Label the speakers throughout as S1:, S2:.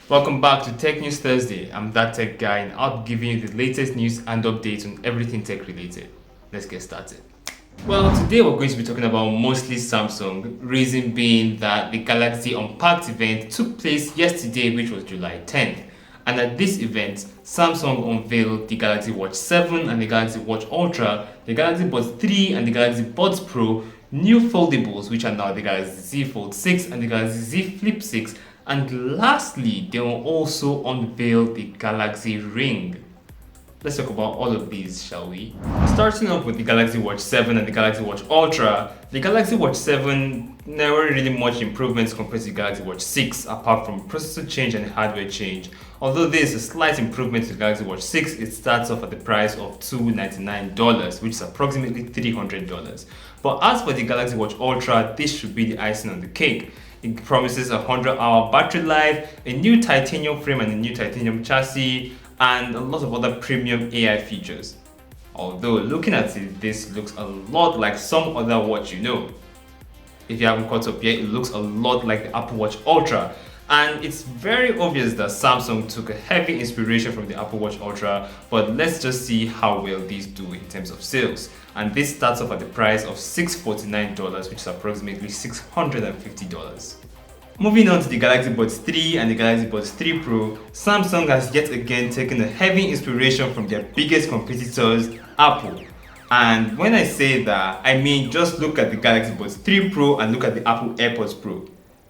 S1: Welcome back to Tech News Thursday. I'm ThatTechGuy and I'll be giving you the latest news and updates on everything tech related. Let's get started. Well, today we're going to be talking about mostly Samsung, reason being that the Galaxy Unpacked event took place yesterday, which was July 10th. And at this event, Samsung unveiled the Galaxy Watch 7 and the Galaxy Watch Ultra, the Galaxy Buds 3 and the Galaxy Buds Pro, new foldables which are now the Galaxy Z Fold 6 and the Galaxy Z Flip 6, and lastly, they will also unveil the Galaxy Ring. Let's talk about all of these, shall we? Starting off with the Galaxy Watch 7 and the Galaxy Watch Ultra, the Galaxy Watch 7, there weren't really much improvements compared to the Galaxy Watch 6 apart from processor change and hardware change. Although there is a slight improvement to the Galaxy Watch 6, it starts off at the price of $299, which is approximately $300. But as for the Galaxy Watch Ultra, this should be the icing on the cake. It promises a 100-hour battery life, a new titanium frame and a new titanium chassis, and a lot of other premium AI features. Although looking at it, this looks a lot like some other watch you know. If you haven't caught up yet, it looks a lot like the Apple Watch Ultra. And it's very obvious that Samsung took a heavy inspiration from the Apple Watch Ultra, but let's just see how well these do in terms of sales. And this starts off at the price of $649, which is approximately $650. Moving on to the Galaxy Buds 3 and the Galaxy Buds 3 Pro, Samsung has yet again taken a heavy inspiration from their biggest competitors, Apple. And when I say that, I mean just look at the Galaxy Buds 3 Pro and look at the Apple AirPods Pro.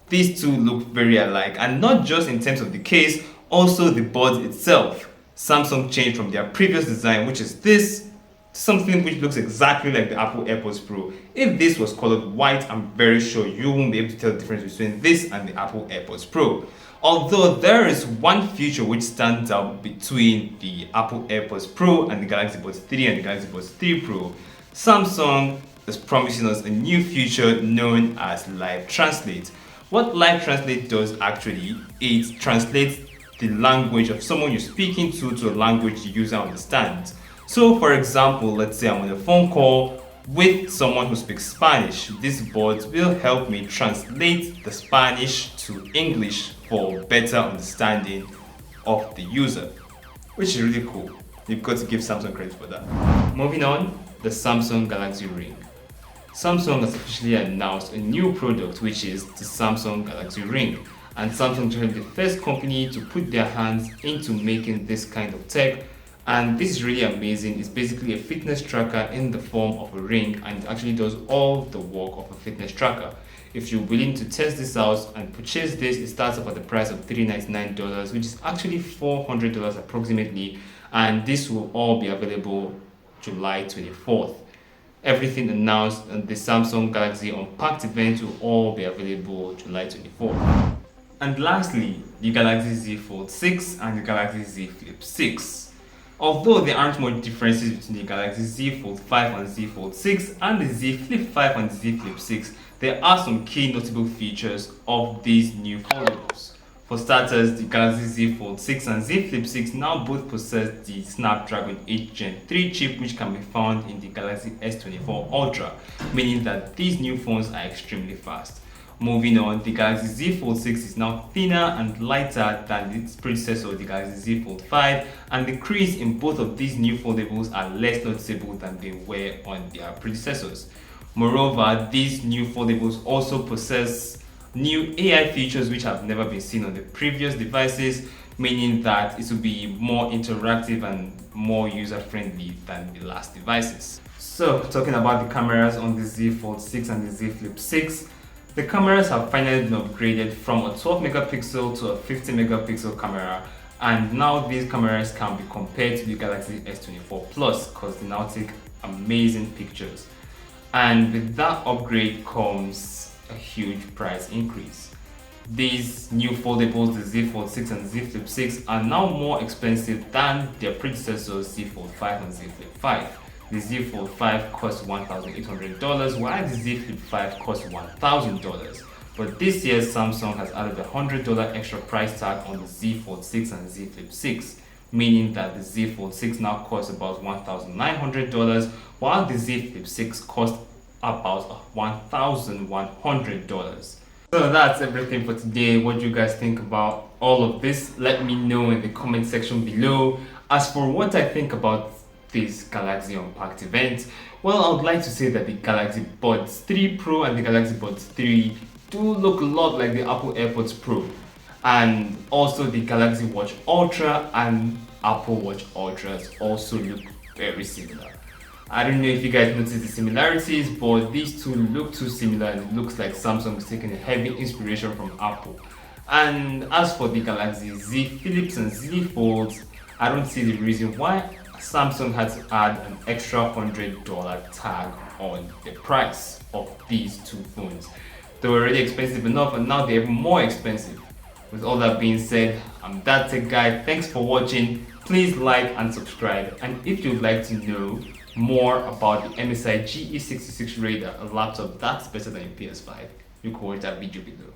S1: These two look very alike, and not just in terms of the case, also the buds itself. Samsung changed from their previous design, which is this, to something which looks exactly like the Apple AirPods Pro. If this was colored white, I'm very sure you won't be able to tell the difference between this and the Apple AirPods Pro. Although there is one feature which stands out between the Apple AirPods Pro and the Galaxy Buds 3 and the Galaxy Buds 3 Pro. Samsung is promising us a new feature known as Live Translate. What Live Translate does actually is translates the language of someone you're speaking to a language the user understands. So for example, let's say I'm on a phone call with someone who speaks Spanish. This bot will help me translate the Spanish to English for better understanding of the user, which is really cool. You've got to give Samsung credit for that. Moving on, the Samsung Galaxy Ring. Samsung has officially announced a new product, which is the Samsung Galaxy Ring. And Samsung is the first company to put their hands into making this kind of tech. And this is really amazing. It's basically a fitness tracker in the form of a ring, and it actually does all the work of a fitness tracker. If you're willing to test this out and purchase this, it starts off at the price of $399, which is actually $400 approximately. And this will all be available July 24th. Everything announced at the Samsung Galaxy Unpacked event will all be available July 24th. And lastly, the Galaxy Z Fold 6 and the Galaxy Z Flip 6. Although there aren't much differences between the Galaxy Z Fold 5 and Z Fold 6 and the Z Flip 5 and the Z Flip 6, there are some key notable features of these new foldables. For starters, the Galaxy Z Fold 6 and Z Flip 6 now both possess the Snapdragon 8 Gen 3 chip, which can be found in the Galaxy S24 Ultra, meaning that these new phones are extremely fast. Moving on, the Galaxy Z Fold 6 is now thinner and lighter than its predecessor, the Galaxy Z Fold 5, and the crease in both of these new foldables are less noticeable than they were on their predecessors. Moreover, these new foldables also possess new AI features which have never been seen on the previous devices, meaning that it will be more interactive and more user-friendly than the last devices. So, talking about the cameras on the Z Fold 6 and the Z Flip 6, the cameras have finally been upgraded from a 12 megapixel to a 50 megapixel camera, and now these cameras can be compared to the Galaxy S24 Plus because they now take amazing pictures. And with that upgrade comes a huge price increase. These new foldables, the Z Fold 6 and Z Flip 6, are now more expensive than their predecessors Z Fold 5 and Z Flip 5. The Z Fold 5 costs $1,800 while the Z Flip 5 costs $1,000. But this year Samsung has added a $100 extra price tag on the Z Fold 6 and Z Flip 6, meaning that the Z Fold 6 now costs about $1,900 while the Z Flip 6 costs about $1,100. So that's everything for today. What do you guys think about all of this? Let me know in the comment section below. As for what I think about this Galaxy Unpacked event, well, I would like to say that the Galaxy Buds 3 Pro and the Galaxy Buds 3 do look a lot like the Apple AirPods Pro. And also the Galaxy Watch Ultra and Apple Watch Ultras also look very similar. I don't know if you guys noticed the similarities, but these two look too similar and it looks like Samsung is taking a heavy inspiration from Apple. And as for the Galaxy Z Flips and Z Folds, I don't see the reason why Samsung had to add an extra $100 tag on the price of these two phones. They were already expensive enough and now they're even more expensive. With all that being said, I'm ThatTechGuy. Thanks for watching. Please like and subscribe. And if you'd like to know more about the MSI GE66 Radar, a laptop that's better than a PS5, you can watch that video below.